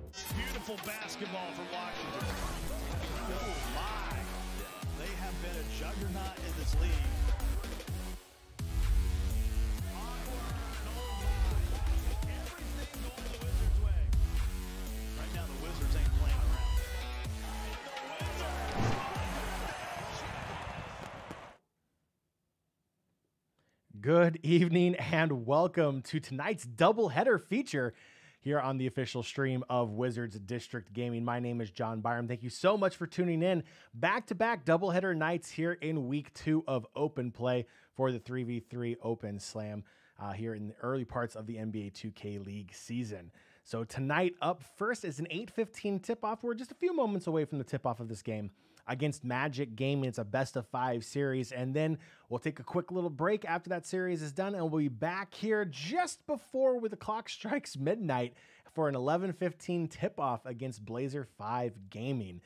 Beautiful basketball from Washington. Oh my. They have been a juggernaut in this league. Everything going the Wizards' way. Right now the Wizards ain't playing around. Good evening and welcome to tonight's doubleheader feature here on the official stream of Wizards District Gaming. My name is John Byram. Thank you so much for tuning in. Back-to-back doubleheader nights here in week 2 of open play for the 3v3 Open Slam here in the early parts of the NBA 2K League season. So tonight up first is an 8:15 tip-off. We're just a few moments away from the tip-off of this game against Magic Gaming. It's a best-of-5 series, and then we'll take a quick little break after that series is done, and we'll be back here just before the clock strikes midnight for an 11:15 tip-off against Blazer 5 Gaming.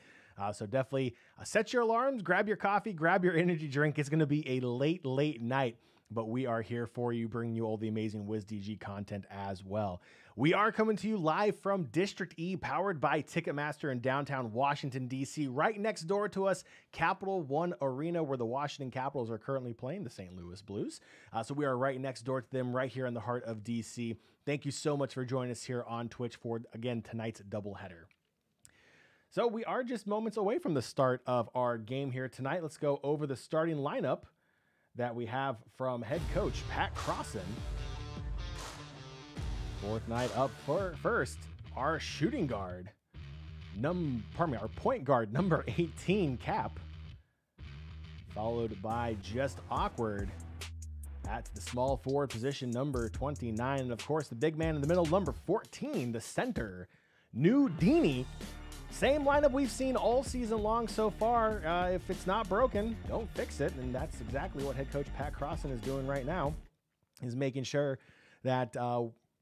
So definitely set your alarms, grab your coffee, grab your energy drink. It's going to be a late night, but we are here for you, bringing you all the amazing Wizards D.G content as well. We are coming to you live from District E, powered by Ticketmaster in downtown Washington, D.C. Right next door to us, Capital One Arena, where the Washington Capitals are currently playing the St. Louis Blues. So we are right next door to them, right here in the heart of D.C. Thank you so much for joining us here on Twitch for, again, tonight's doubleheader. So we are just moments away from the start of our game here tonight. Let's go over the starting lineup that we have from head coach Pat Crossan. Fourth night up first, our shooting guard, our point guard number 18, Cap, followed by just awkward at the small forward position, number 29, and of course the big man in the middle, number 14, the center, New Dini. Same lineup we've seen all season long so far. If it's not broken, don't fix it. And that's exactly what head coach Pat Crossan is doing right now, is making sure that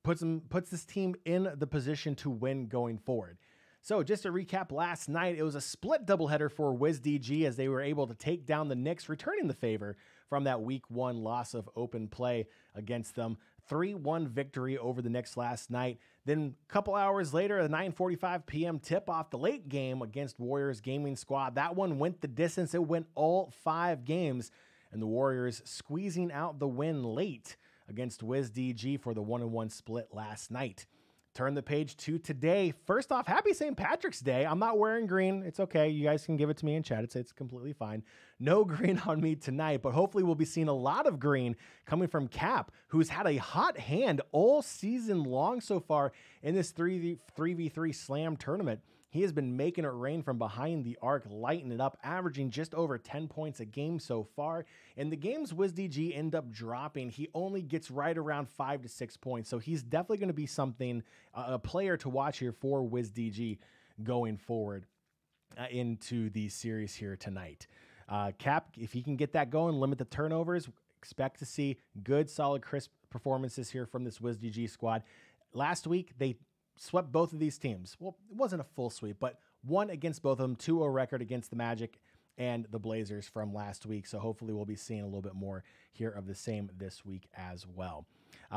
puts this team in the position to win going forward. So just to recap last night, it was a split doubleheader for Wizards D.G as they were able to take down the Knicks, returning the favor from that week 1 loss of open play against them. 3-1 victory over the Knicks last night. Then a couple hours later, a 9:45 p.m. tip-off, the late game against Warriors Gaming Squad. That one went the distance. It went all 5 games, and the Warriors squeezing out the win late against Wizards D.G for the 1-1 split last night. Turn the page to today. First off, happy St. Patrick's Day. I'm not wearing green. It's okay. You guys can give it to me in chat. It's completely fine. No green on me tonight, but hopefully we'll be seeing a lot of green coming from Cap, who's had a hot hand all season long so far in this 3v3 slam tournament. He has been making it rain from behind the arc, lighting it up, averaging just over 10 points a game so far. In the games Wizards D.G end up dropping, he only gets right around 5 to 6 points. So he's definitely going to be something, a player to watch here for Wizards D.G going forward into the series here tonight. Cap, if he can get that going, limit the turnovers, expect to see good, solid, crisp performances here from this Wizards D.G squad. Last week, they swept both of these teams. Well, it wasn't a full sweep, but won against both of them, 2-0 record against the Magic and the Blazers from last week. So hopefully we'll be seeing a little bit more here of the same this week as well.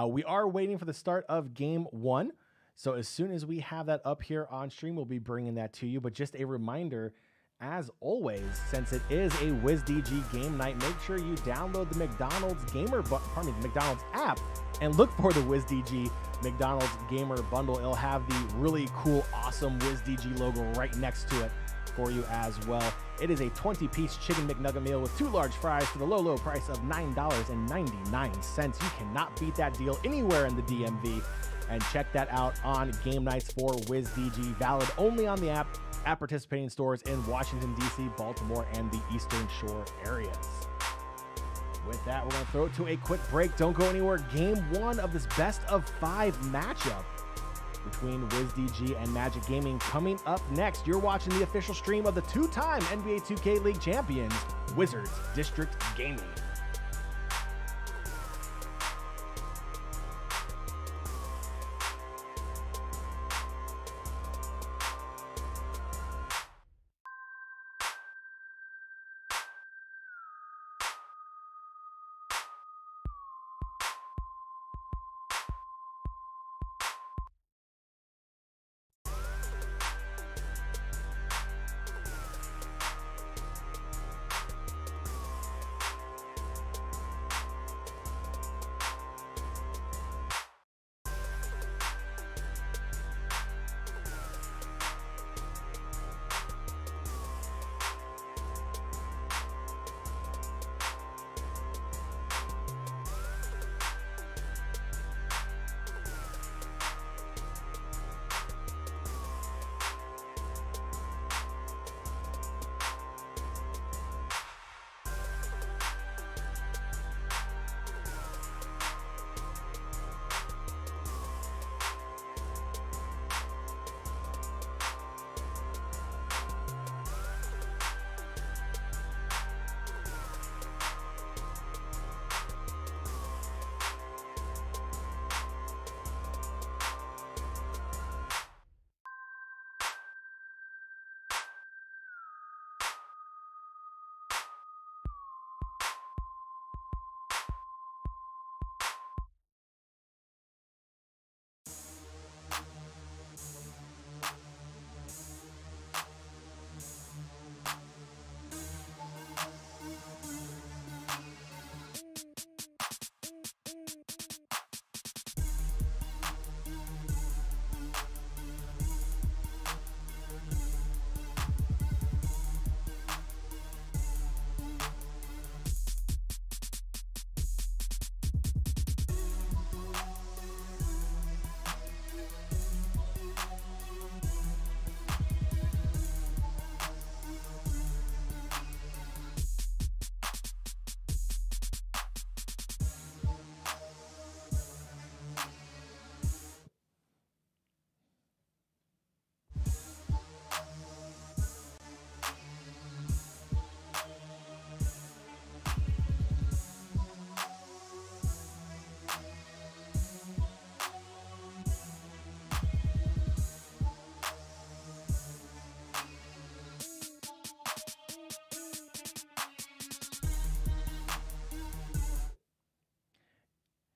We are waiting for the start of game 1. So as soon as we have that up here on stream, we'll be bringing that to you. But just a reminder, as always, since it is a Wizards D.G game night, make sure you download the McDonald's McDonald's app and look for the Wizards D.G McDonald's Gamer Bundle. It'll have the really cool, awesome Wizards D.G logo right next to it for you as well. It is a 20-piece chicken McNugget meal with 2 large fries for the low price of $9.99. You cannot beat that deal anywhere in the DMV. And check that out on game nights for Wizards D.G. Valid only on the app at participating stores in Washington, D.C., Baltimore, and the Eastern Shore areas. With that, we're going to throw it to a quick break. Don't go anywhere. Game 1 of this best-of-5 matchup between Wizards D.G and Magic Gaming coming up next. You're watching the official stream of the 2-time NBA 2K League champions, Wizards District Gaming.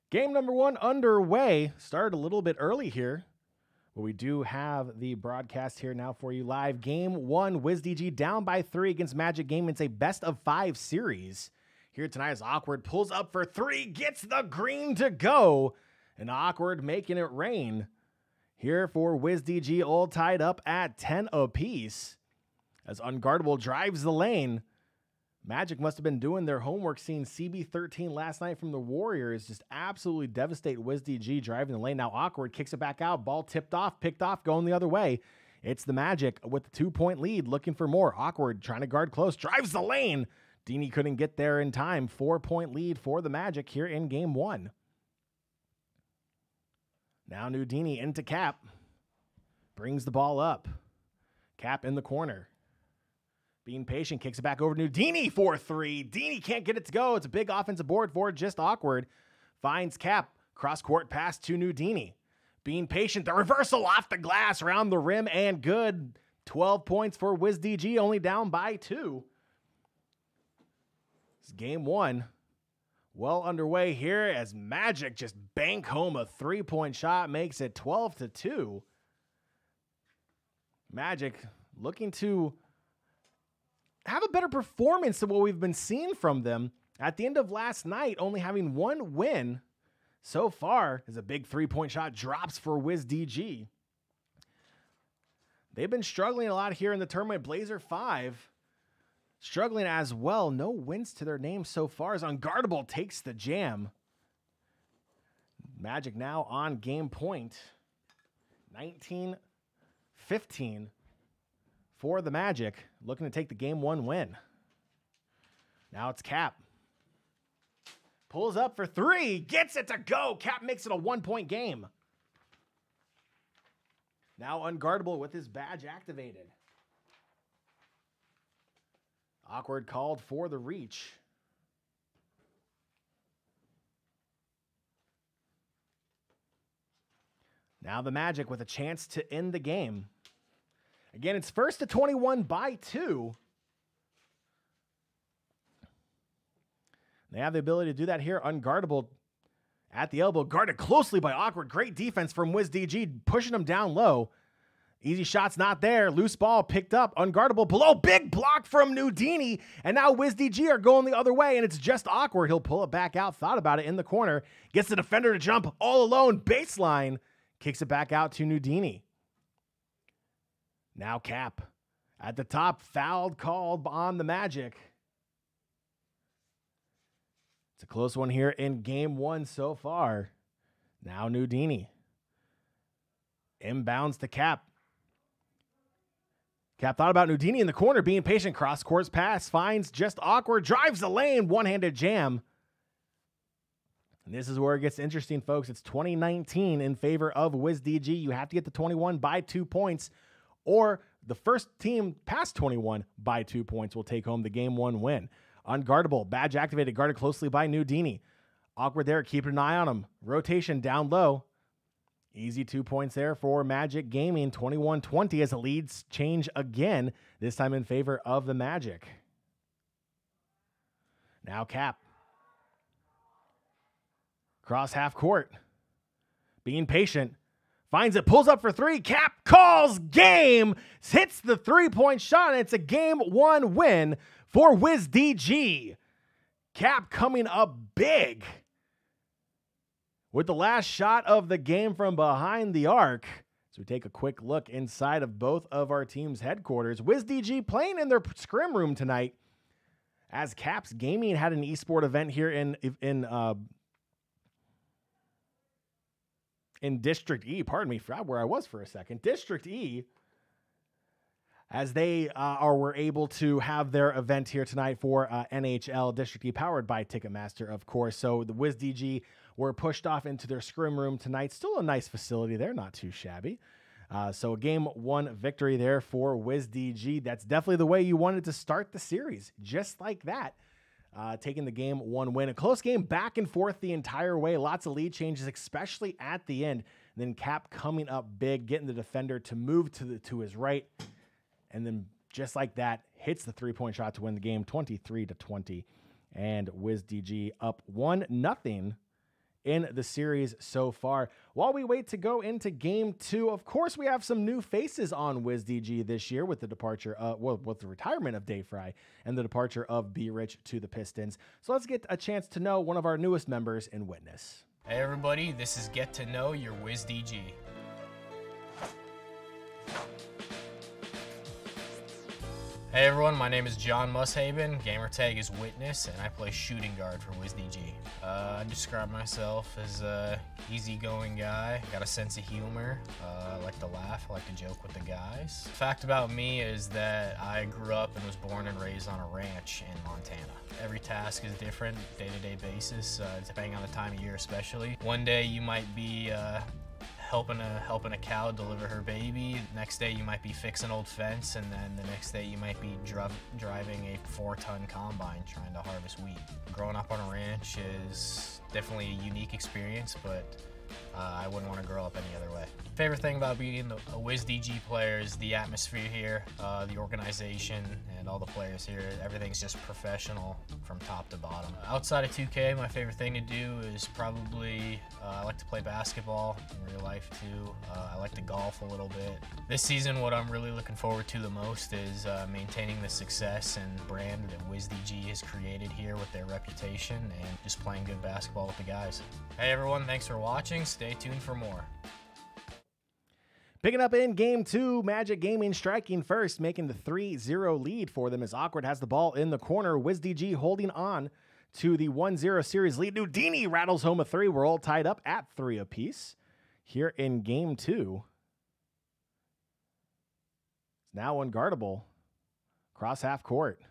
Game number 1 underway. Started a little bit early here, but we do have the broadcast here now for you live. Game 1, Wizards D.G down by 3 against Magic Gaming. It's a best-of-5 series. Here tonight is Awkward, pulls up for 3, gets the green to go, and Awkward making it rain. Here for Wizards D.G, all tied up at 10 apiece. As Unguardable drives the lane. Magic must have been doing their homework, seeing CB13 last night from the Warriors just absolutely devastate Wizards D.G driving the lane. Now Awkward kicks it back out. Ball tipped off, picked off, going the other way. It's the Magic with the 2-point lead, looking for more. Awkward trying to guard close, drives the lane. D.G couldn't get there in time. 4-point lead for the Magic here in game 1. Now Nudini into Cap. Brings the ball up. Cap in the corner. Being patient, kicks it back over to Nudini for 3. Dini can't get it to go. It's a big offensive board for just Awkward. Finds Cap. Cross-court pass to Nudini. Being patient, the reversal off the glass, around the rim, and good. 12 points for Wizards D.G, only down by 2. It's game 1. Well underway here as Magic just bank home a 3-point shot, makes it 12-2. Magic looking to have a better performance than what we've been seeing from them. At the end of last night, only having 1 win so far, as a big 3-point shot drops for Wizards D.G. They've been struggling a lot here in the tournament. Blazer 5 struggling as well. No wins to their name so far as Unguardable takes the jam. Magic now on game point. 19-15 for the Magic, looking to take the game 1 win. Now it's Cap. Pulls up for 3, gets it to go. Cap makes it a 1-point game. Now Unguardable with his badge activated. Awkward called for the reach. Now the Magic with a chance to end the game. Again, it's first to 21 by 2. They have the ability to do that here. Unguardable at the elbow, guarded closely by Awkward. Great defense from Wizards D.G, pushing him down low. Easy shot's not there. Loose ball picked up. Unguardable below. Big block from Nudini. And now Wizards D.G are going the other way, and it's just Awkward. He'll pull it back out. Thought about it in the corner. Gets the defender to jump all alone. Baseline. Kicks it back out to Nudini. Now Cap at the top. Fouled called on the Magic. It's a close one here in game 1 so far. Now Nudini. Inbounds to Cap. Cap thought about Nudini in the corner, being patient. Cross-court pass, finds just Awkward. Drives the lane, one-handed jam. And this is where it gets interesting, folks. It's 2019 in favor of Wizards D.G. You have to get the 21 by 2 points, or the first team past 21 by 2 points will take home the game 1 win. Unguardable, badge activated, guarded closely by Nudini. Awkward there, keeping an eye on him. Rotation down low. Easy 2 points there for Magic Gaming. 21-20 as the leads change again, this time in favor of the Magic. Now Cap. Cross half court. Being patient. Finds it, pulls up for 3. Cap calls game. Hits the 3-point shot, and it's a game 1 win for Wizards D.G. Cap coming up big with the last shot of the game from behind the arc. So we take a quick look inside of both of our teams' headquarters. Wizards D.G playing in their scrim room tonight, as Caps Gaming had an esport event here in District E. Pardon me, forgot where I was for a second. District E, as they were able to have their event here tonight for NHL District E, powered by Ticketmaster, of course. So the Wizards D.G were pushed off into their scrim room tonight. Still a nice facility there, not too shabby. So a game 1 victory there for Wizards D.G. That's definitely the way you wanted to start the series, just like that. Taking the game 1 win. A close game, back and forth the entire way. Lots of lead changes, especially at the end. And then Cap coming up big, getting the defender to move to his right. And then just like that, hits the 3-point shot to win the game, 23-20. And Wizards D.G up 1-0 in in the series so far. While we wait to go into game 2, of course, we have some new faces on Wizards D.G this year with the departure, with the retirement of Dave Fry and the departure of B. Rich to the Pistons. So let's get a chance to know one of our newest members in Witness. Hey everybody, this is Get to Know Your Wizards D.G. Hey everyone, my name is John Mushaven, gamertag is Witness, and I play shooting guard for Wizards D.G. I describe myself as a easygoing guy, got a sense of humor, I like to laugh, I like to joke with the guys. Fact about me is that I grew up and was born and raised on a ranch in Montana. Every task is different, day-to-day basis, depending on the time of year especially. One day you might be helping a cow deliver her baby. Next day you might be fixing old fence, and then the next day you might be driving a 4-ton combine trying to harvest wheat. Growing up on a ranch is definitely a unique experience, but I wouldn't want to grow up any other way. Favorite thing about being a Wizards D.G player is the atmosphere here, the organization, and all the players here. Everything's just professional from top to bottom. Outside of 2K, my favorite thing to do is probably, I like to play basketball in real life too. I like to golf a little bit. This season, what I'm really looking forward to the most is maintaining the success and brand that Wizards D.G has created here with their reputation, and just playing good basketball with the guys. Hey everyone, thanks for watching. Stay tuned for more. Picking up in game 2, Magic Gaming striking first, making the 3-0 lead for them as Awkward has the ball in the corner. Wizards D.G holding on to the 1-0 series lead. Nudini rattles home a 3. We're all tied up at 3 apiece here in game 2. It's now unguardable. Cross half court.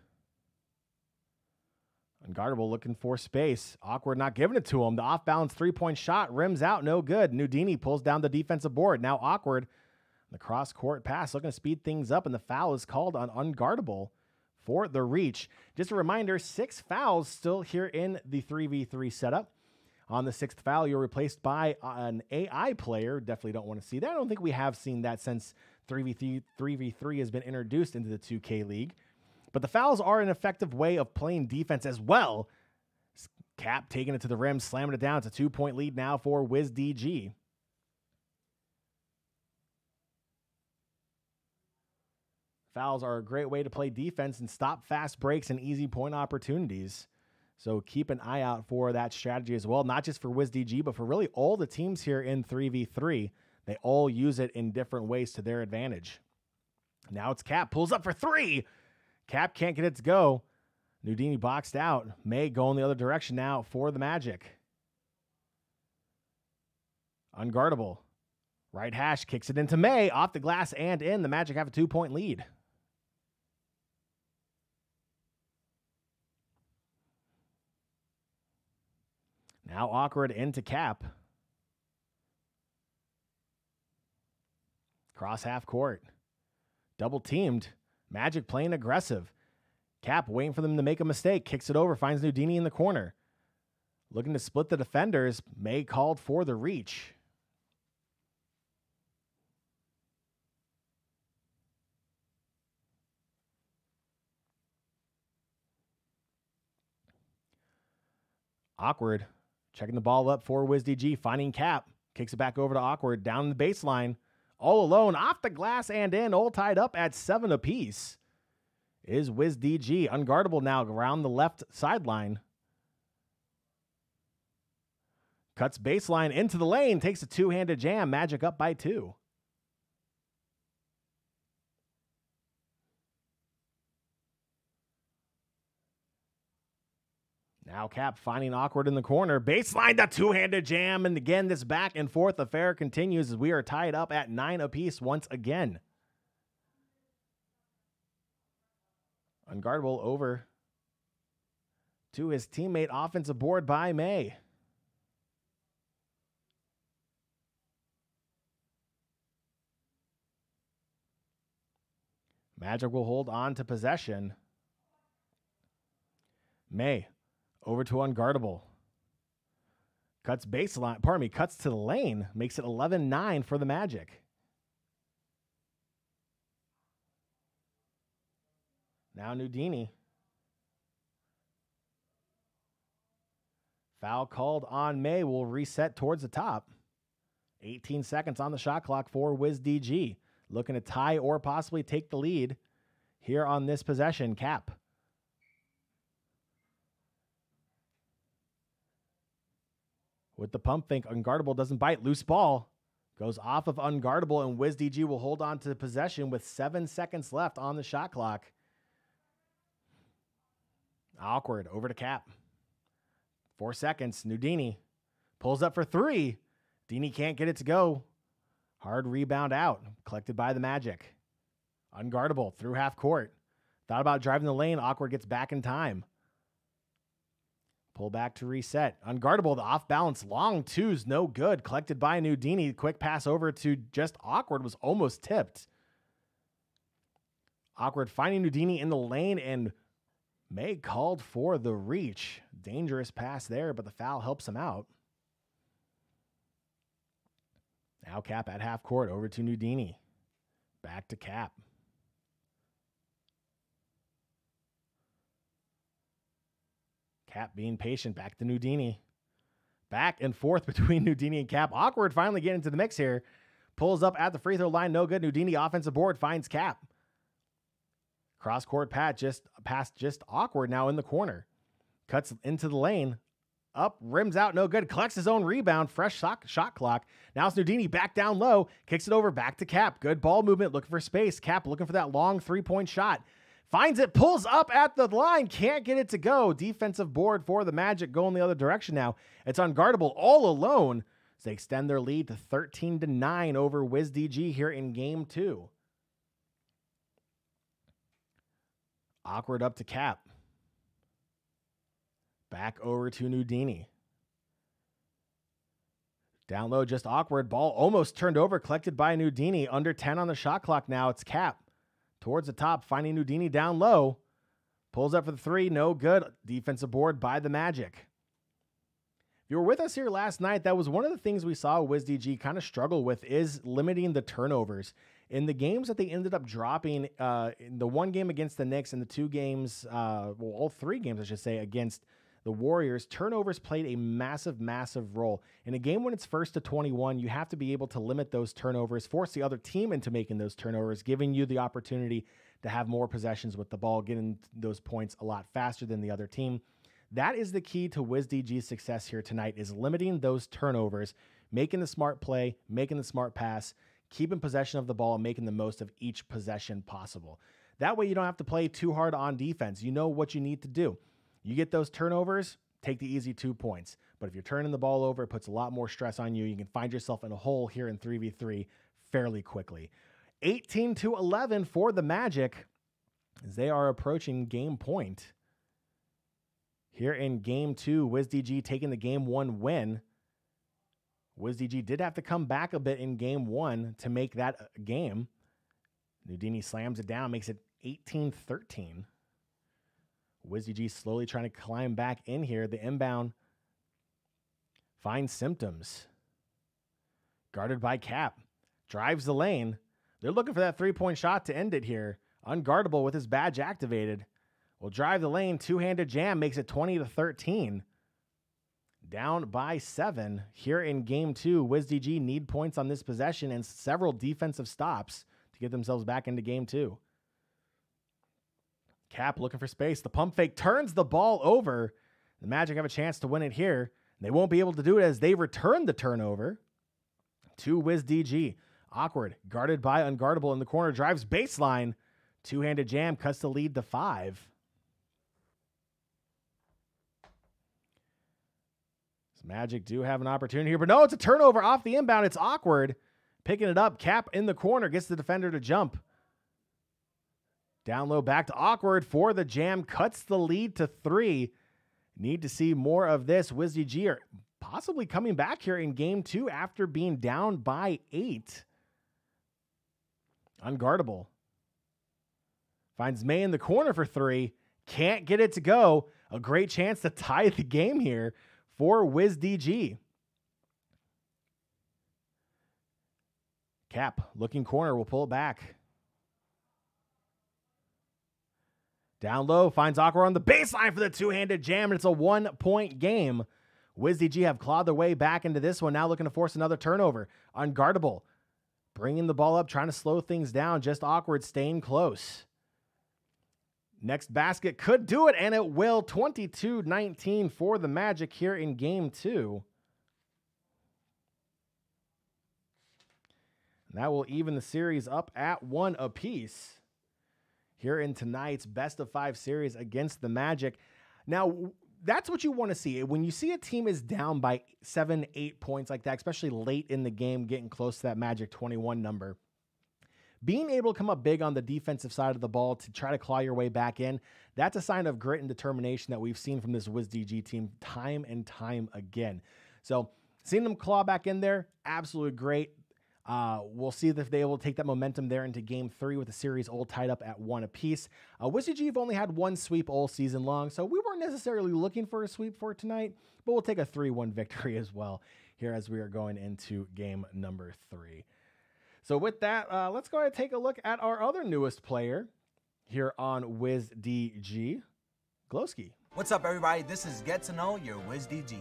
Unguardable looking for space. Awkward not giving it to him. The off-balance three-point shot rims out. No good. Nudini pulls down the defensive board. Now Awkward. The cross-court pass looking to speed things up, and the foul is called on Unguardable for the reach. Just a reminder, 6 fouls still here in the 3v3 setup. On the 6th foul, you're replaced by an AI player. Definitely don't want to see that. I don't think we have seen that since 3v3 has been introduced into the 2K League. But the fouls are an effective way of playing defense as well. Cap taking it to the rim, slamming it down. It's a 2-point lead now for Wizards D.G. Fouls are a great way to play defense and stop fast breaks and easy point opportunities. So keep an eye out for that strategy as well, not just for Wizards D.G, but for really all the teams here in 3v3. They all use it in different ways to their advantage. Now it's Cap, pulls up for 3. Cap can't get it to go. Nudini boxed out. May going the other direction now for the Magic. Unguardable. Right hash kicks it into May. Off the glass and in. The Magic have a 2-point lead. Now Awkward into Cap. Cross half court. Double teamed. Magic playing aggressive. Cap waiting for them to make a mistake. Kicks it over. Finds Nudini in the corner. Looking to split the defenders. May called for the reach. Awkward. Checking the ball up for Wizards D.G. Finding Cap. Kicks it back over to Awkward. Down the baseline. All alone. Off the glass and in. All tied up at 7 apiece. Is Wizards D.G. Unguardable now around the left sideline. Cuts baseline into the lane. Takes a two-handed jam. Magic up by 2. Now Cap finding Awkward in the corner. Baseline, the two-handed jam. And again, this back and forth affair continues as we are tied up at 9 apiece once again. Unguardable over to his teammate. Offensive board by May. Magic will hold on to possession. May over to Unguardable. Cuts baseline, cuts to the lane. Makes it 11-9 for the Magic. Now Nudini. Foul called on May. Will reset towards the top. 18 seconds on the shot clock for Wizards D.G. Looking to tie or possibly take the lead here on this possession. Cap. With the pump fake, Unguardable doesn't bite. Loose ball. Goes off of Unguardable, and Wizards D.G. will hold on to possession with 7 seconds left on the shot clock. Awkward. Over to Cap. 4 seconds. Nudini pulls up for 3. Dini can't get it to go. Hard rebound out. Collected by the Magic. Unguardable through half court. Thought about driving the lane. Awkward gets back in time. Pull back to reset. Unguardable, the off balance long twos, no good. Collected by Nudini. Quick pass over to just Awkward was almost tipped. Awkward finding Nudini in the lane, and May called for the reach. Dangerous pass there, but the foul helps him out. Now Cap at half court over to Nudini. Back to Cap. Cap being patient. Back to Nudini. Back and forth between Nudini and Cap. Awkward finally getting into the mix here. Pulls up at the free throw line. No good. Nudini offensive board finds Cap. Cross court pass just Awkward now in the corner. Cuts into the lane. Up, rims out, no good. Collects his own rebound. Fresh shot clock. Now it's Nudini back down low. Kicks it over back to Cap. Good ball movement. Looking for space. Cap looking for that long 3-point shot. Finds it, pulls up at the line, can't get it to go. Defensive board for the Magic going the other direction now. It's Unguardable all alone as they extend their lead to 13-9 over Wizards D.G. here in game 2. Awkward up to Cap. Back over to Nudini. Down low, just Awkward. Ball almost turned over, collected by Nudini. Under 10 on the shot clock now. It's Cap. Towards the top, finding Nudini down low. Pulls up for the 3, no good. Defensive board by the Magic. If you were with us here last night, that was one of the things we saw Wizards D.G. kind of struggle with, is limiting the turnovers. In the games that they ended up dropping, in the one game against the Knicks and the 2 games, all 3 games, I should say, against the Warriors, turnovers played a massive, massive role. In a game when it's 1st to 21, you have to be able to limit those turnovers, force the other team into making those turnovers, giving you the opportunity to have more possessions with the ball, getting those points a lot faster than the other team. That is the key to Wizards D.G.'s success here tonight, is limiting those turnovers, making the smart play, making the smart pass, keeping possession of the ball, and making the most of each possession possible. That way you don't have to play too hard on defense. You know what you need to do. You get those turnovers, take the easy 2 points. But if you're turning the ball over, it puts a lot more stress on you. You can find yourself in a hole here in 3v3 fairly quickly. 18-11 for the Magic as they are approaching game point. Here in game 2, Wizards D.G. taking the game 1 win. Wizards D.G. did have to come back a bit in game 1 to make that game. Nudini slams it down, makes it 18-13. Wizards D.G. slowly trying to climb back in here. The inbound finds Symptoms. Guarded by Cap. Drives the lane. They're looking for that 3-point shot to end it here. Unguardable with his badge activated. Will drive the lane. 2-handed jam makes it 20-13. Down by 7 here in game 2. Wizards D.G. need points on this possession and several defensive stops to get themselves back into game 2. Cap looking for space. The pump fake turns the ball over. The Magic have a chance to win it here. They won't be able to do it as they return the turnover to Wizards D.G. Awkward, guarded by Unguardable in the corner, drives baseline. 2-handed jam cuts the lead to 5. So Magic do have an opportunity here, but no, it's a turnover off the inbound. It's Awkward. Picking it up. Cap in the corner, gets the defender to jump. Down low, back to Awkward for the jam. Cuts the lead to 3. Need to see more of this. Wizards D.G. are possibly coming back here in game 2 after being down by 8. Unguardable. Finds May in the corner for 3. Can't get it to go. A great chance to tie the game here for Wizards D.G. Cap looking corner, will pull it back. Down low, finds Awkward on the baseline for the 2-handed jam, and it's a 1-point game. Wiz D.G have clawed their way back into this one, now looking to force another turnover. Unguardable. Bringing the ball up, trying to slow things down. Just awkward, staying close. Next basket could do it, and it will. 22-19 for the Magic here in Game 2. And that will even the series up at 1 apiece here in tonight's best-of-5 series against the Magic. Now, that's what you want to see. When you see a team is down by 7, 8 points like that, especially late in the game, getting close to that Magic 21 number, being able to come up big on the defensive side of the ball to try to claw your way back in, that's a sign of grit and determination that we've seen from this Wiz D.G team time and time again. So seeing them claw back in there, absolutely great. We'll see if they're able to take that momentum there into Game 3 with the series all tied up at 1 apiece. Wiz D.G have only had 1 sweep all season long, so we weren't necessarily looking for a sweep for tonight, but we'll take a 3-1 victory as well here as we are going into game number 3. So with that, let's go ahead and take a look at our other newest player here on Wiz D.G, Glowski. What's up, everybody? This is Get to Know Your Wiz D.G.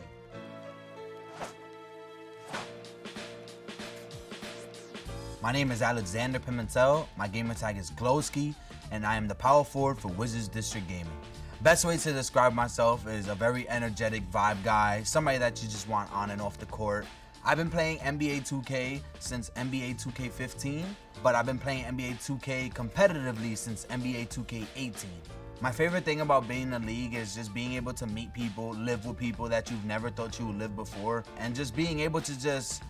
My name is Alexander Pimentel. My gamer tag is Glowski, and I am the power forward for Wizards D.G Gaming. Best way to describe myself is a very energetic vibe guy, somebody that you just want on and off the court. I've been playing NBA 2K since NBA 2K15, but I've been playing NBA 2K competitively since NBA 2K18. My favorite thing about being in the league is just being able to meet people, live with people that you've never thought you would live before, and just being able to just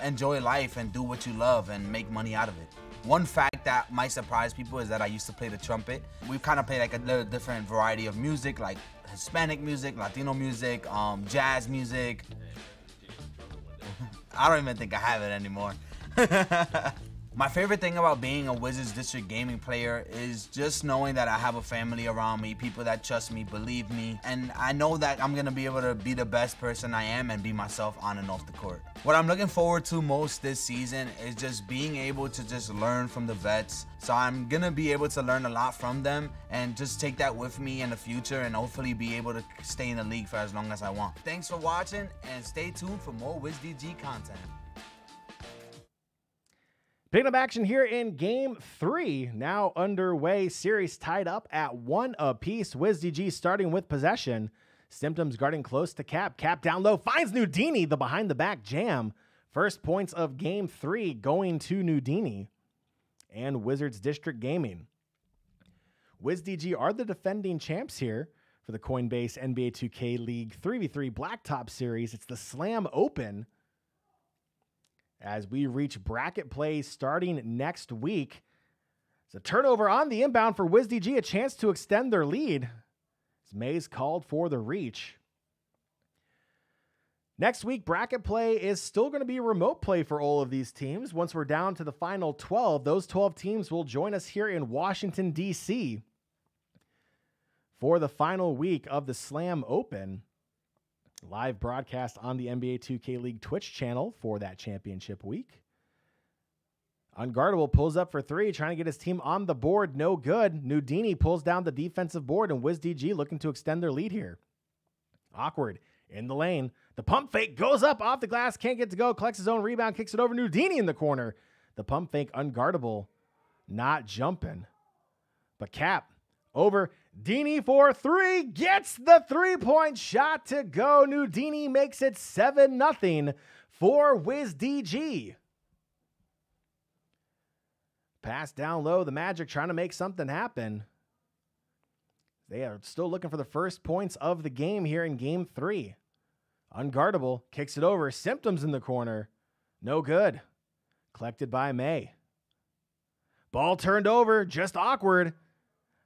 enjoy life and do what you love and make money out of it. One fact that might surprise people is that I used to play the trumpet. We kind of play like a little different variety of music, like Hispanic music, Latino music, jazz music. I don't even think I have it anymore. My favorite thing about being a Wizards D.G Gaming player is just knowing that I have a family around me, people that trust me, believe me, and I know that I'm going to be able to be the best person I am and be myself on and off the court. What I'm looking forward to most this season is just being able to just learn from the vets. So I'm going to be able to learn a lot from them and just take that with me in the future and hopefully be able to stay in the league for as long as I want. Thanks for watching and stay tuned for more Wiz D.G content. Picking up action here in Game 3, now underway. Series tied up at 1 apiece. Wiz D.G starting with possession. Symptoms guarding close to Cap. Cap down low, finds Nudini, the behind-the-back jam. First points of Game 3 going to Nudini and Wizards D.G Gaming. Wiz D.G are the defending champs here for the Coinbase NBA 2K League 3v3 Blacktop Series. It's the Slam Open, as we reach bracket play starting next week. It's a turnover on the inbound for Wiz D.G, a chance to extend their lead as Mays called for the reach. Next week, bracket play is still going to be remote play for all of these teams. Once we're down to the final 12, those 12 teams will join us here in Washington, D.C. for the final week of the Slam Open. Live broadcast on the NBA 2K League Twitch channel for that championship week. Unguardable pulls up for 3, trying to get his team on the board. No good. Nudini pulls down the defensive board, and Wiz D.G looking to extend their lead here. Awkward in the lane. The pump fake goes up off the glass. Can't get to go. Collects his own rebound. Kicks it over. Nudini in the corner. The pump fake unguardable. Not jumping. But Cap over Dini for 3, gets the 3-point shot to go. Nudini makes it 7-0 for Wiz D.G. Pass down low. The Magic trying to make something happen. They are still looking for the first points of the game here in Game 3. Unguardable, kicks it over. Symptoms in the corner. No good. Collected by May. Ball turned over, just awkward.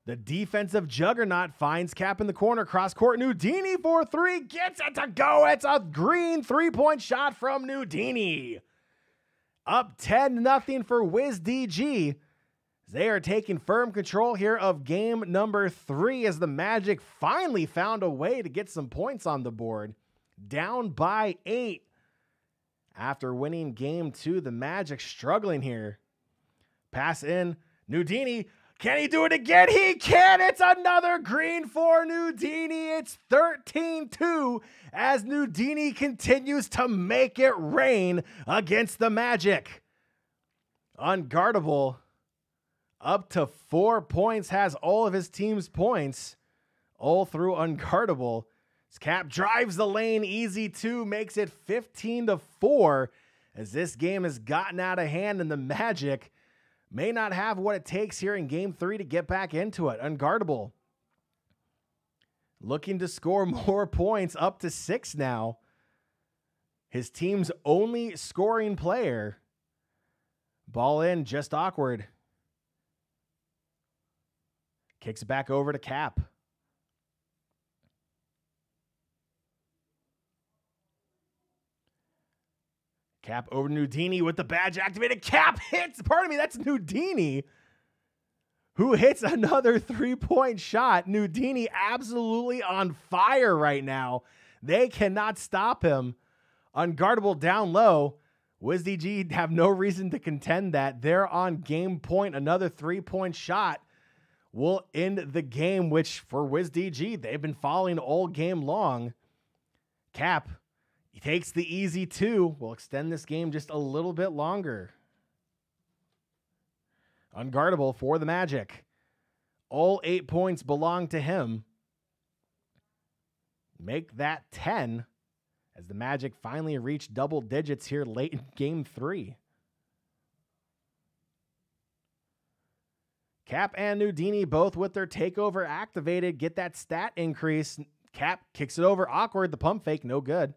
The defensive juggernaut finds Cap in the corner. Cross court. Nudini for 3. Gets it to go. It's a green 3-point shot from Nudini. Up 10-0 for Wiz D.G. They are taking firm control here of game number 3 as the Magic finally found a way to get some points on the board. Down by 8. After winning game 2, the Magic struggling here. Pass in. Nudini Can he do it again? He can. It's another green for Nudini. It's 13-2 as Nudini continues to make it rain against the Magic. Unguardable, up to 4 points, has all of his team's points, all through unguardable. Cap drives the lane, easy two, makes it 15-4 as this game has gotten out of hand and the Magic may not have what it takes here in game 3 to get back into it. Unguardable, looking to score more points, up to 6 now. His team's only scoring player. Ball in, just awkward. Kicks it back over to Cap. Cap over Nudini with the badge activated. Cap hits, pardon me, that's Nudini, who hits another 3-point shot. Nudini absolutely on fire right now. They cannot stop him. Unguardable down low. Wiz D.G have no reason to contend that. They're on game point. Another 3-point shot will end the game, which for Wiz D.G, they've been following all game long. Cap, he takes the easy two. We'll extend this game just a little bit longer. Unguardable for the Magic. All 8 points belong to him. Make that 10 as the Magic finally reach double digits here late in game 3. Cap and Nudini both with their takeover activated. Get that stat increase. Cap kicks it over. Awkward. The pump fake. No good.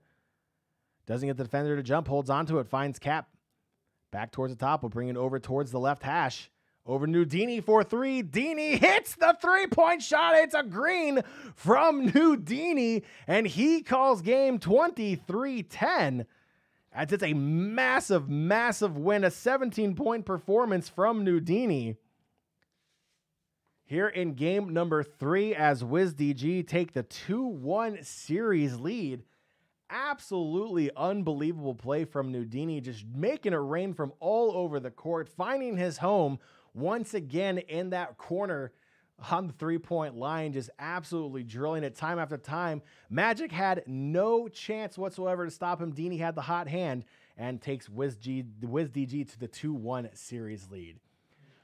Doesn't get the defender to jump. Holds onto it. Finds Cap. Back towards the top. Will bring it over towards the left hash. Over Nudini for 3. Dini hits the 3-point shot. It's a green from Nudini. And he calls game 23-10. As it's a massive, massive win. A 17-point performance from Nudini. Here in game number 3 as Wiz D.G take the 2-1 series lead. Absolutely unbelievable play from Nudini, just making it rain from all over the court, finding his home once again in that corner on the 3-point line, just absolutely drilling it time after time. Magic had no chance whatsoever to stop him. Dini had the hot hand and takes Wiz D.G to the 2-1 series lead.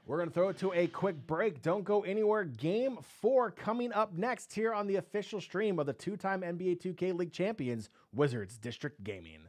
We're going to throw it to a quick break. Don't go anywhere. Game 4 coming up next here on the official stream of the 2-time NBA 2K League champions, Wizards District Gaming.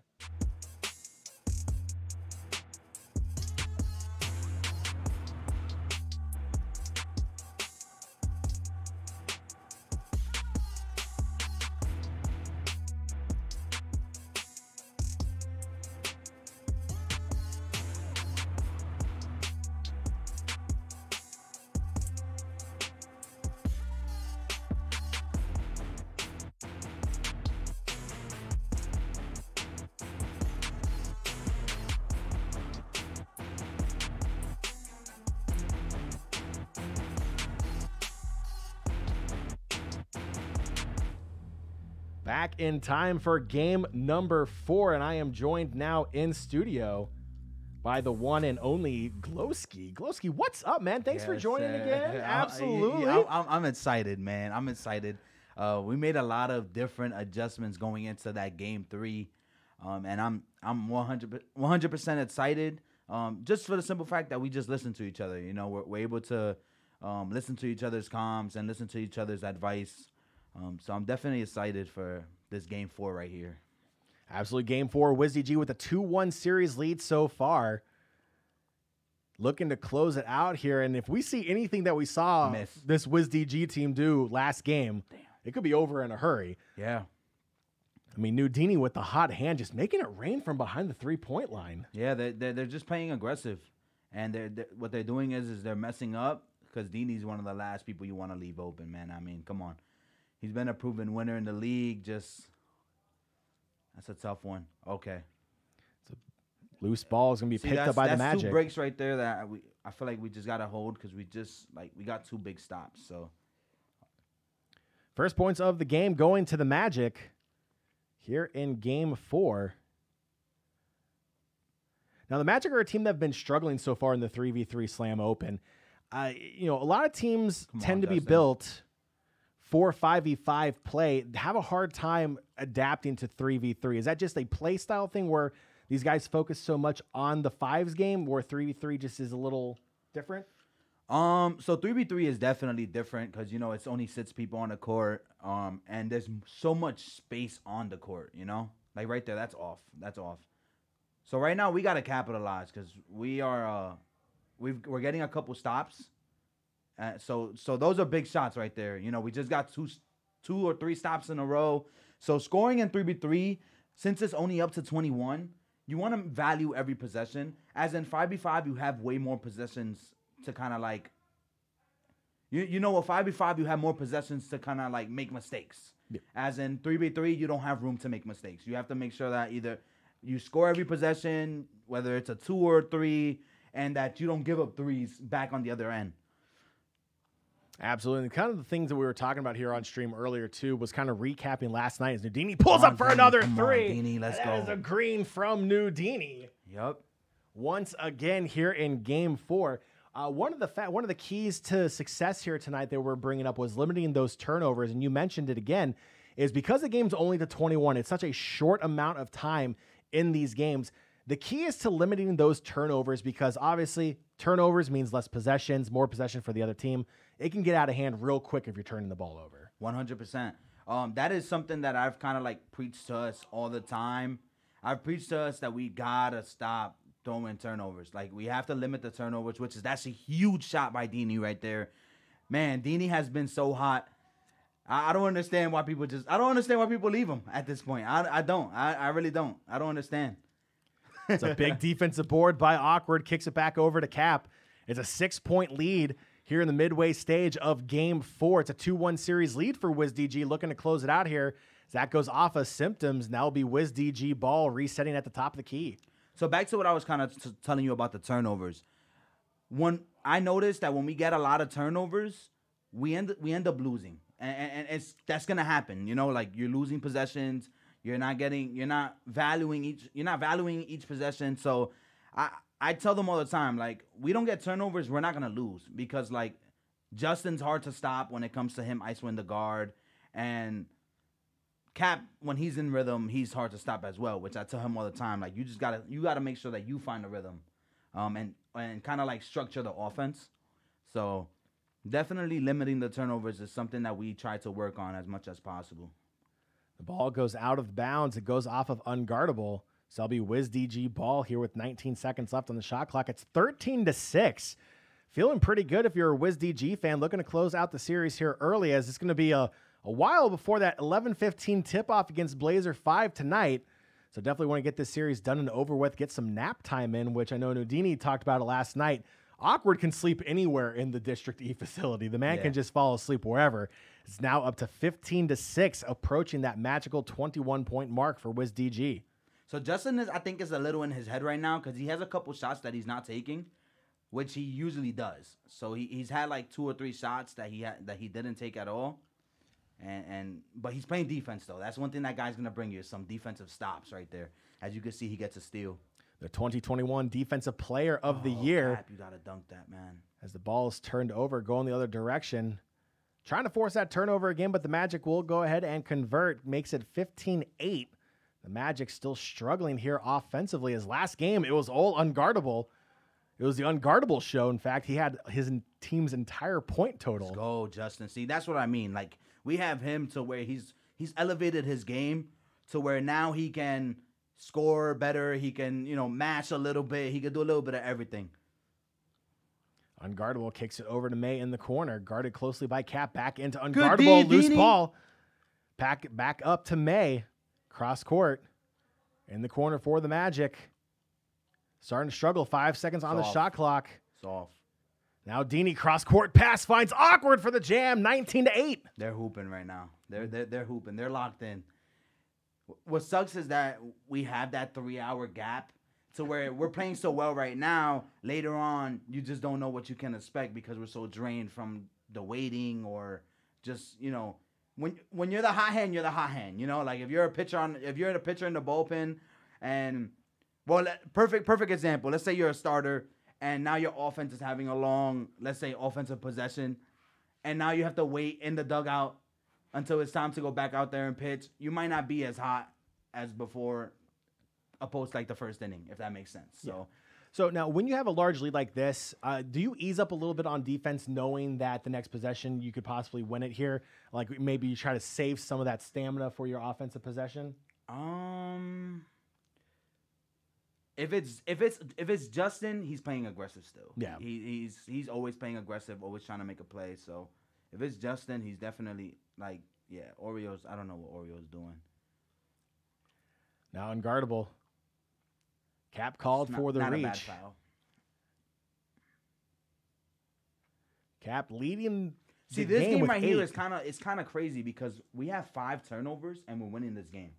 Back in time for game number 4, and I am joined now in studio by the one and only Glowski. Glowski, what's up, man? Thanks for joining again. Absolutely. I'm excited, man. I'm excited. We made a lot of different adjustments going into that game 3, and I'm 100% excited. Just for the simple fact that we just listen to each other. You know, we're able to listen to each other's comms and listen to each other's advice. So I'm definitely excited for this game 4 right here. Absolutely. Game 4, Wiz D.G with a 2-1 series lead so far. Looking to close it out here. And if we see anything that we saw this Wiz D.G team do last game, it could be over in a hurry. Yeah. I mean, Nudini with the hot hand, just making it rain from behind the 3-point line. Yeah, they're just playing aggressive. And what they're doing is they're messing up because Dini's one of the last people you want to leave open, man. I mean, come on. He's been a proven winner in the league. That's a tough one. Okay. It's a loose ball is going to be picked up by the Magic. That's 2 breaks right there that I feel like we just got to hold because we got 2 big stops. So, first points of the game going to the Magic here in game 4. Now, the Magic are a team that have been struggling so far in the 3v3 Slam Open. A lot of teams tend to be Justin. built for 5v5 play, have a hard time adapting to 3v3. Is that just a play style thing where these guys focus so much on the fives game where 3v3 just is a little different? So 3v3 is definitely different because, it's only 6 people on the court. And there's so much space on the court, Like right there, that's off. That's off. So right now we got to capitalize because we're getting a couple stops. So those are big shots right there. We just got two or three stops in a row. So scoring in 3v3, since it's only up to 21, you want to value every possession. As in 5v5, you have way more possessions to kind of like, with 5v5, you have more possessions to kind of like make mistakes. Yep. As in 3v3, you don't have room to make mistakes. You have to make sure that either you score every possession, whether it's a 2 or 3, and that you don't give up threes back on the other end. Absolutely. And kind of the things that we were talking about here on stream earlier, too, was kind of recapping last night as Nudini pulls up for another three. Dini, let's go. That is a green from Nudini. Yep. Once again here in Game 4. One of the keys to success here tonight that we're bringing up was limiting those turnovers, and you mentioned it again, is because the game's only to 21, it's such a short amount of time in these games. The key is to limiting those turnovers because obviously turnovers means less possessions, more possession for the other team. It can get out of hand real quick if you're turning the ball over. 100%. That is something that I've kind of like preached to us all the time. I've preached to us that we gotta stop throwing turnovers. Like, we have to limit the turnovers, that's a huge shot by Dini right there. Man, Dini has been so hot. I don't understand why people leave him at this point. I don't. I really don't. I don't understand. It's a big defensive board by Awkward. Kicks it back over to Cap. It's a 6-point lead here in the midway stage of Game 4. It's a 2-1 series lead for Wiz D.G. Looking to close it out here. That goes off of Symptoms. Now will be Wiz D.G. ball resetting at the top of the key. So back to what I was kind of telling you about the turnovers. When I noticed that when we get a lot of turnovers, we end up losing, and that's gonna happen. Like, you're losing possessions. You're not valuing each possession. So I tell them all the time, like, we don't get turnovers, we're not gonna lose because, like, Justin's hard to stop when it comes to him ice-win the guard, and Cap, when he's in rhythm, he's hard to stop as well, which I tell him all the time. Like, you gotta make sure that you find a rhythm, and kind of like structure the offense. So definitely limiting the turnovers is something that we try to work on as much as possible. The ball goes out of bounds. It goes off of unguardable. So it'll be Wiz DG ball here with 19 seconds left on the shot clock. It's 13-6. Feeling pretty good if you're a Wiz DG fan. Looking to close out the series here early, as it's going to be a while before that 11:15 tip-off against Blazer 5 tonight. So definitely want to get this series done and over with, get some nap time in, which I know Nudini talked about it last night. Awkward can sleep anywhere in the District E facility. The man can just fall asleep wherever. It's now up to 15-6, approaching that magical 21-point mark for Wiz DG. So Justin I think is a little in his head right now because he has a couple shots that he's not taking, which he usually does. So he's had like 2 or 3 shots that he didn't take at all. But he's playing defense, though. That's one thing that guy's going to bring you, some defensive stops right there. As you can see, he gets a steal. The 2021 Defensive Player of the Year. Cap, you got to dunk that, man. As the ball is turned over, going the other direction. Trying to force that turnover again, but the Magic will go ahead and convert. Makes it 15-8. The Magic still struggling here offensively. His last game, it was all unguardable. It was the unguardable show. In fact, he had his team's entire point total. Let's go, Justin. See, that's what I mean. Like, we have him to where he's elevated his game to where now he can score better. He can, mash a little bit. He can do a little bit of everything. Unguardable kicks it over to May in the corner. Guarded closely by Cap. Back into unguardable. Loose ball. Back up to May. Cross court. In the corner for the Magic. Starting to struggle. 5 seconds on the shot clock. Soft. Now Dini cross court pass finds Awkward for the jam. 19-8. They're hooping right now. They're hooping. They're locked in. What sucks is that we have that 3-hour gap to where we're playing so well right now. Later on, you just don't know what you can expect because we're so drained from the waiting or just, when you're the hot hand, you're the hot hand. Like if you're a pitcher in the bullpen and perfect example. Let's say you're a starter and now your offense is having a long, let's say, offensive possession, and now you have to wait in the dugout until it's time to go back out there and pitch, you might not be as hot as before, opposed to like the first inning, if that makes sense. So now, when you have a large lead like this, do you ease up a little bit on defense, knowing that the next possession you could possibly win it here? Like maybe you try to save some of that stamina for your offensive possession. If it's Justin, he's playing aggressive still. Yeah, he's always playing aggressive, always trying to make a play. So if it's Justin, he's definitely like, yeah, Oreos. I don't know what Oreo's doing. Now unguardable. Cap called for the not reach. A bad foul. Cap leading. See, this game right here is kind of crazy because we have 5 turnovers and we're winning this game.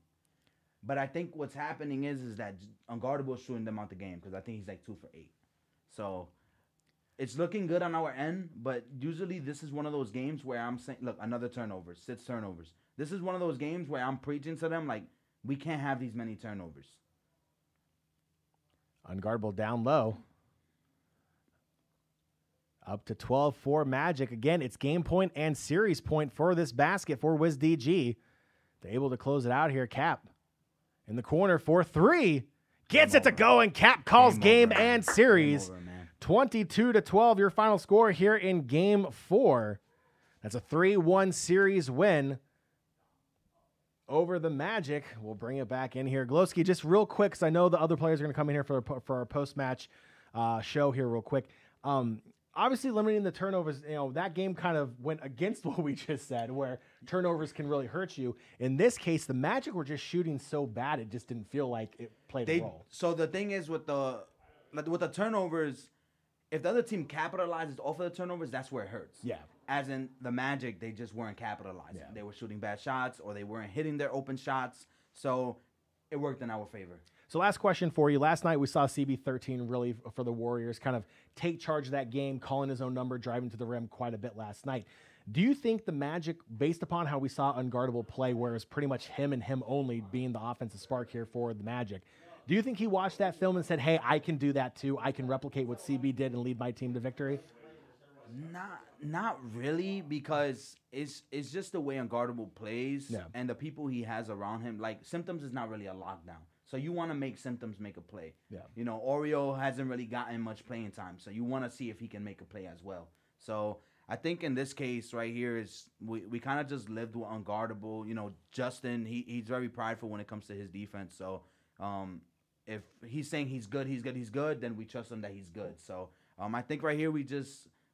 But I think what's happening is that unguardable is shooting them out the game because I think he's like 2 for 8. So it's looking good on our end, but usually this is one of those games where I'm saying, look, another turnover, 6 turnovers. This is one of those games where I'm preaching to them like, we can't have these many turnovers. Unguardable down low. Up to 12-4 Magic. Again, it's game point and series point for this basket for Wizards D.G. They're able to close it out here. Cap in the corner for 3. Gets it to go, and Cap calls game and series. 22-12, your final score here in game 4. That's a 3-1 series win over the Magic. We'll bring it back in here. Glowski, just real quick, because I know the other players are going to come in here for our post-match show here real quick. Obviously, limiting the turnovers, that game kind of went against what we just said, where turnovers can really hurt you. In this case, the Magic were just shooting so bad, it just didn't feel like it played a role. So the thing is with the turnovers, if the other team capitalizes off of the turnovers, that's where it hurts. Yeah. As in the Magic, they just weren't capitalizing. Yeah. They were shooting bad shots or they weren't hitting their open shots. So it worked in our favor. So last question for you. Last night we saw CB13 really, for the Warriors, kind of take charge of that game, calling his own number, driving to the rim quite a bit last night. Do you think the Magic, based upon how we saw unguardable play, where it's pretty much him and him only being the offensive spark here for the Magic, do you think he watched that film and said, hey, I can do that too. I can replicate what CB did and lead my team to victory? Not really, because it's just the way unguardable plays and the people he has around him. Like, Symptoms is not really a lockdown. So you want to make Symptoms make a play. Yeah. Oreo hasn't really gotten much playing time, so you want to see if he can make a play as well. So I think in this case right here is we kind of just lived with unguardable. Justin, he's very prideful when it comes to his defense. So if he's saying he's good, then we trust him that he's good. So I think right here we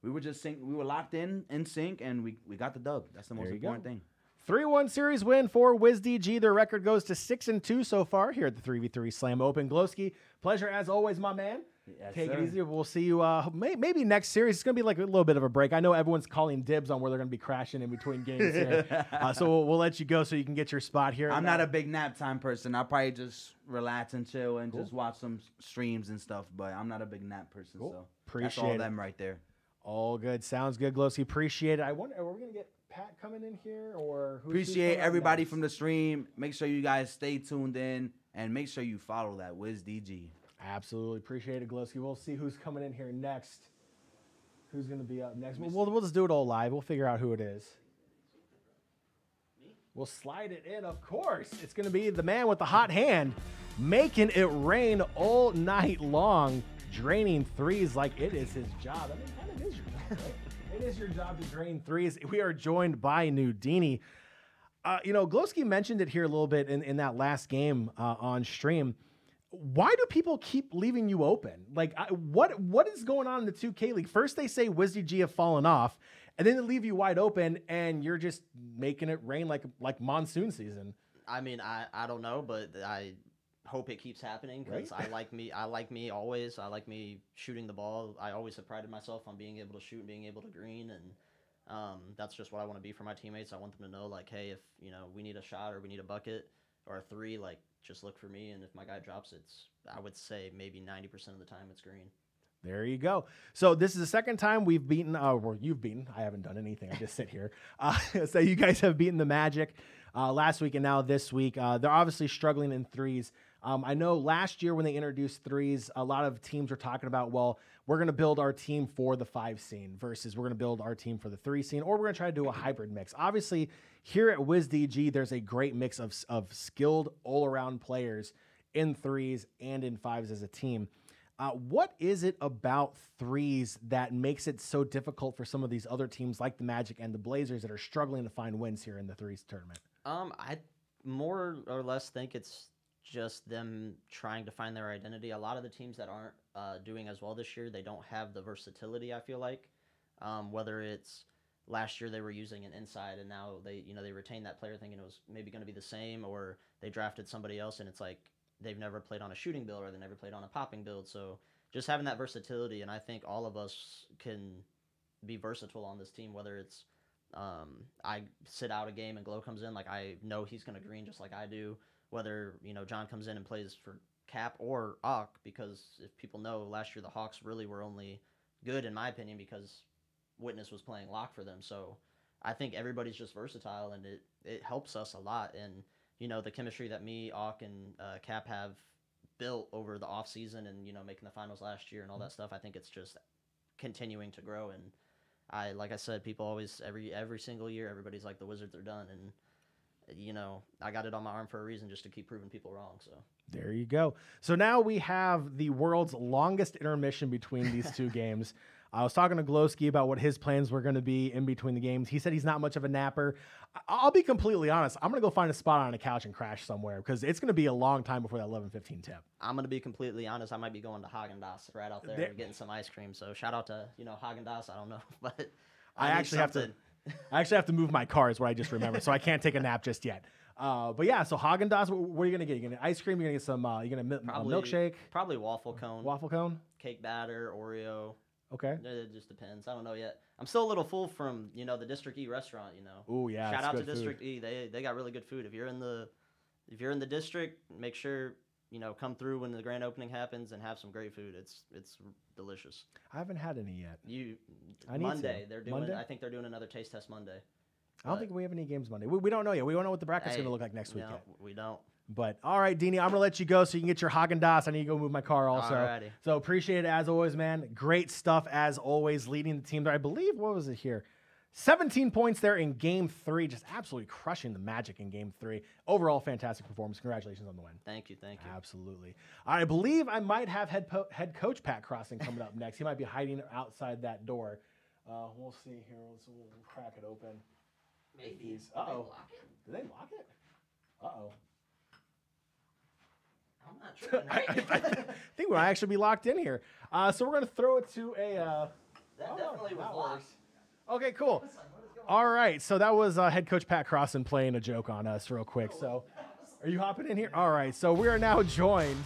were locked in sync, and we got the dub. That's the most important thing. 3-1 series win for Wizards D.G. Their record goes to 6-2 so far here at the 3v3 Slam Open. Glowski, pleasure as always, my man. Yes, Take sir. it easy. We'll see you maybe next series. It's going to be like a little bit of a break. I know everyone's calling dibs on where they're going to be crashing in between games here. So we'll let you go so you can get your spot here. I'm not a big nap time person. I'll probably just relax and chill and just watch some streams and stuff, but I'm not a big nap person. Cool. So Appreciate that's all them right there. All good. Sounds good, Glowski. Appreciate it. I wonder, are we going to get Pat coming in here, or appreciate everybody from the stream. Make sure you guys stay tuned in and make sure you follow that Wizards D.G. Absolutely appreciate it, Glowski. We'll see who's coming in here next. Who's going to be up next? We'll just do it all live. We'll figure out who it is. We'll slide it in, of course. It's going to be the man with the hot hand, making it rain all night long, draining threes like it is his job. I mean, kind of is your job, right? It is your job to drain threes. We are joined by Nudini. Glowski mentioned it here a little bit in that last game on stream. Why do people keep leaving you open? Like, what is going on in the 2K League? First, they say Wizards D.G. have fallen off, and then they leave you wide open, and you're just making it rain like monsoon season. I mean, I don't know, but I hope it keeps happening because Right? I like me always. I like me shooting the ball. I always have prided myself on being able to shoot and being able to green, and that's just what I want to be for my teammates. I want them to know, like, hey, if we need a shot or we need a bucket or a three, like, just look for me, and if my guy drops it, I would say maybe 90% of the time it's green. There you go. So this is the second time we've beaten, or you've beaten. I haven't done anything. I just sit here. So you guys have beaten the Magic last week and now this week. They're obviously struggling in threes. I know last year when they introduced threes, a lot of teams were talking about, well, we're going to build our team for the 5 scene versus we're going to build our team for the 3 scene, or we're going to try to do a hybrid mix. Obviously, here at Wizards D.G, there's a great mix of skilled all-around players in 3s and in 5s as a team. What is it about 3s that makes it so difficult for some of these other teams like the Magic and the Blazers that are struggling to find wins here in the 3s tournament? I more or less think it's just them trying to find their identity. A lot of the teams that aren't doing as well this year, they don't have the versatility, I feel like. Whether it's last year they were using an inside and now they retained that player thinking it was maybe going to be the same, or they drafted somebody else and it's like they've never played on a shooting build or they never played on a popping build. So just having that versatility, and I think all of us can be versatile on this team, whether it's I sit out a game and Glow comes in, like I know he's going to green just like I do. Whether, John comes in and plays for Cap or Ock, because if people know, last year the Hawks really were only good, in my opinion, because Witness was playing lock for them. So I think everybody's just versatile, and it helps us a lot. And, the chemistry that me, Ock, and Cap have built over the offseason and, making the finals last year and all that stuff, I think it's just continuing to grow. And like I said, people always, every single year, everybody's like, the Wizards are done. And I got it on my arm for a reason, just to keep proving people wrong. So there you go. So now we have the world's longest intermission between these two games. I was talking to Glowski about what his plans were going to be in between the games. He said he's not much of a napper. I'll be completely honest. I'm going to go find a spot on a couch and crash somewhere because it's going to be a long time before that 11:15 tip. I'm going to be completely honest. I might be going to Haagen-Dazs right out there and getting some ice cream. So shout out to, Haagen-Dazs. I don't know, but I actually have to move my car is what I just remembered, so I can't take a nap just yet. But yeah, so Haagen-Dazs, what are you gonna get? You gonna get ice cream? You're gonna get some? You're gonna milkshake? Probably waffle cone. Waffle cone? Cake batter, Oreo. Okay. It just depends. I don't know yet. I'm still a little full from the District E restaurant. Oh yeah. Shout out to District E. They got really good food. If you're in the district, make sure come through when the grand opening happens and have some great food. It's delicious. I haven't had any yet. Monday they're doing. Monday? I think they're doing another taste test Monday. I don't think we have any games Monday. We don't know yet. We don't know what the bracket's going to look like next week yet. We don't. But all right, Deanie, I'm going to let you go so you can get your Haagen-Dazs. I need to go move my car also. Alrighty. So appreciate it as always, man. Great stuff as always, leading the team there. I believe, what was it here? 17 points there in Game 3. Just absolutely crushing the Magic in Game 3. Overall, fantastic performance. Congratulations on the win. Thank you. Absolutely. I believe I might have head coach Pat Crossing coming up next. He might be hiding outside that door. We'll see here. We'll crack it open. Maybe. Uh-oh. Did they lock it? Uh-oh. I'm not sure. I think we'll actually be locked in here. So we're going to throw it to a... that definitely was locked. Okay, cool. All right, so that was head coach Pat Crossing playing a joke on us real quick. So are you hopping in here? All right, so we are now joined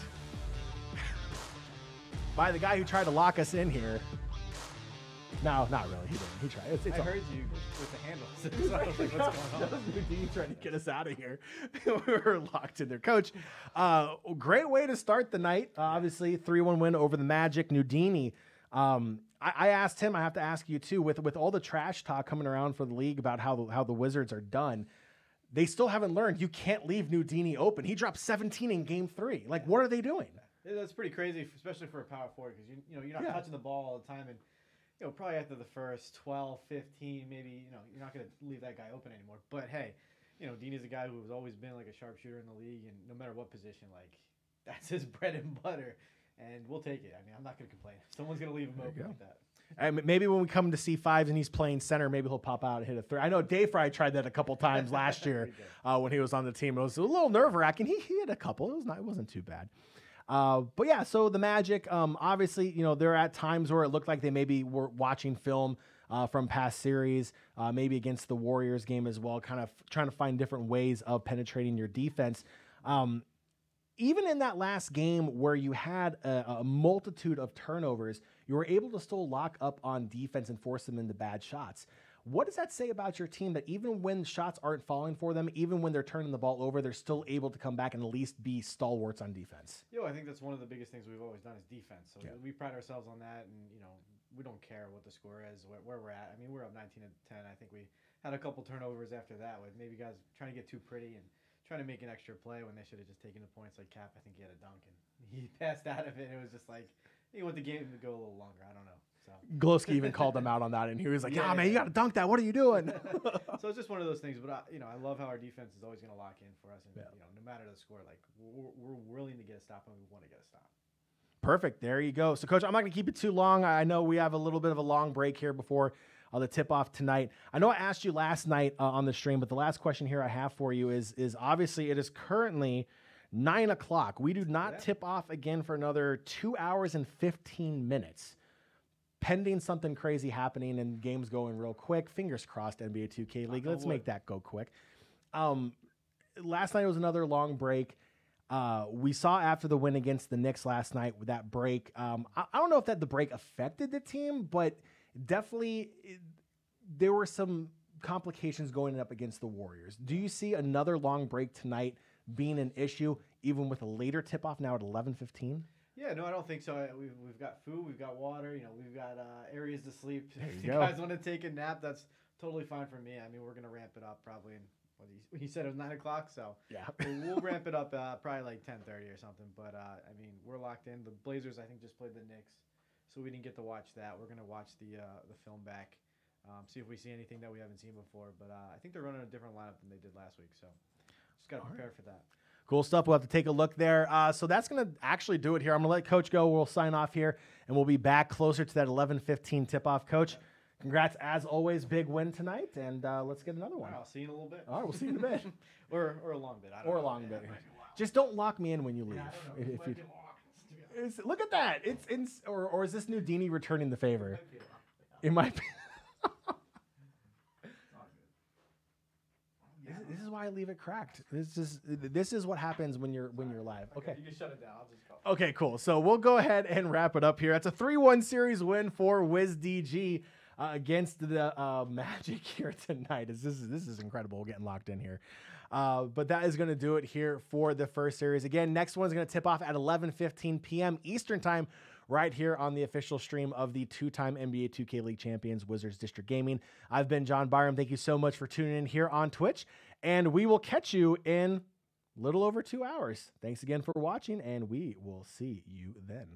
by the guy who tried to lock us in here. No, not really. He didn't. He tried. It's I heard you with the handles. So I was like, what's going on? That was Houdini trying to get us out of here. We were locked in there. Coach, great way to start the night. Obviously, 3-1 win over the Magic. Houdini. I asked him, I have to ask you too, with all the trash talk coming around for the league about how the Wizards are done, they still haven't learned you can't leave Houdini open. He dropped 17 in Game 3. Like, what are they doing? That's pretty crazy, especially for a power forward, because you're not touching the ball all the time, and probably after the first 12, 15, maybe you're not going to leave that guy open anymore. But hey, Dini's a guy who's always been like a sharpshooter in the league, and no matter what position, like that's his bread and butter. And we'll take it. I mean, I'm not going to complain. Someone's going to leave him open like that. And maybe when we come to C5s and he's playing center, maybe he'll pop out and hit a 3. I know Dave Fry tried that a couple times last year when he was on the team. It was a little nerve-wracking. He hit a couple. It wasn't too bad. But yeah, so the Magic, obviously, there are at times where it looked like they maybe were watching film from past series, maybe against the Warriors game as well, kind of trying to find different ways of penetrating your defense. Even in that last game where you had a multitude of turnovers, you were able to still lock up on defense and force them into bad shots. What does that say about your team that even when shots aren't falling for them, even when they're turning the ball over, they're still able to come back and at least be stalwarts on defense? I think that's one of the biggest things we've always done is defense. So we pride ourselves on that, and we don't care what the score is, where we're at. I mean, we're up 19-10. I think we had a couple turnovers after that with maybe guys trying to get too pretty and trying to make an extra play when they should have just taken the points. Like Cap, I think he had a dunk and he passed out of it. It was just like, he want the game to go a little longer. I don't know. So Glowski even called him out on that, and he was like, "Yeah, man, you got to dunk that. What are you doing?" So it's just one of those things. But I love how our defense is always going to lock in for us, and no matter the score, like we're willing to get a stop when we want to get a stop. Perfect. There you go. So, Coach, I'm not going to keep it too long. I know we have a little bit of a long break here before the tip-off tonight. I know I asked you last night on the stream, but the last question here I have for you is obviously it is currently 9 o'clock. We do not tip off again for another 2 hours and 15 minutes. Pending something crazy happening and games going real quick. Fingers crossed, NBA 2K League. Let's make that go quick. Last night was another long break. We saw after the win against the Knicks last night with that break. I don't know if the break affected the team, but definitely there were some complications going up against the Warriors. Do you see another long break tonight being an issue, even with a later tip-off now at 11:15? Yeah, no, I don't think so. We've got food, we've got water, we've got areas to sleep. If you go. guys want to take a nap, that's totally fine for me. I mean, we're gonna ramp it up probably in he said it was 9 o'clock, so yeah, we'll ramp it up probably like 10:30 or something. But I mean, we're locked in. The Blazers, I think, just played the Knicks, so we didn't get to watch that. We're gonna watch the film back, see if we see anything that we haven't seen before. But I think they're running a different lineup than they did last week, so just gotta prepare for that. Cool stuff. We'll have to take a look there. So that's going to actually do it here. I'm going to let Coach go. We'll sign off here, and we'll be back closer to that 11:15 tip-off. Coach, congrats, as always. Big win tonight, and let's get another one. I'll see you in a little bit. All right, we'll see you in a bit. or a long bit. I don't or know. a long bit. Just don't lock me in when you leave. If you, look at that. Or is this new Dini returning the favor? It might be. This is why I leave it cracked. This is what happens when you're live. Okay. You can shut it down. I'll just go. Okay, cool. So we'll go ahead and wrap it up here. That's a 3-1 series win for Wizards D.G. Against the Magic here tonight. This is incredible getting locked in here. But that is going to do it here for the first series. Again, next one's going to tip off at 11:15 p.m. Eastern time, right here on the official stream of the two-time NBA 2K League champions, Wizards District Gaming. I've been John Byram. Thank you so much for tuning in here on Twitch, and we will catch you in a little over 2 hours. Thanks again for watching, and we will see you then.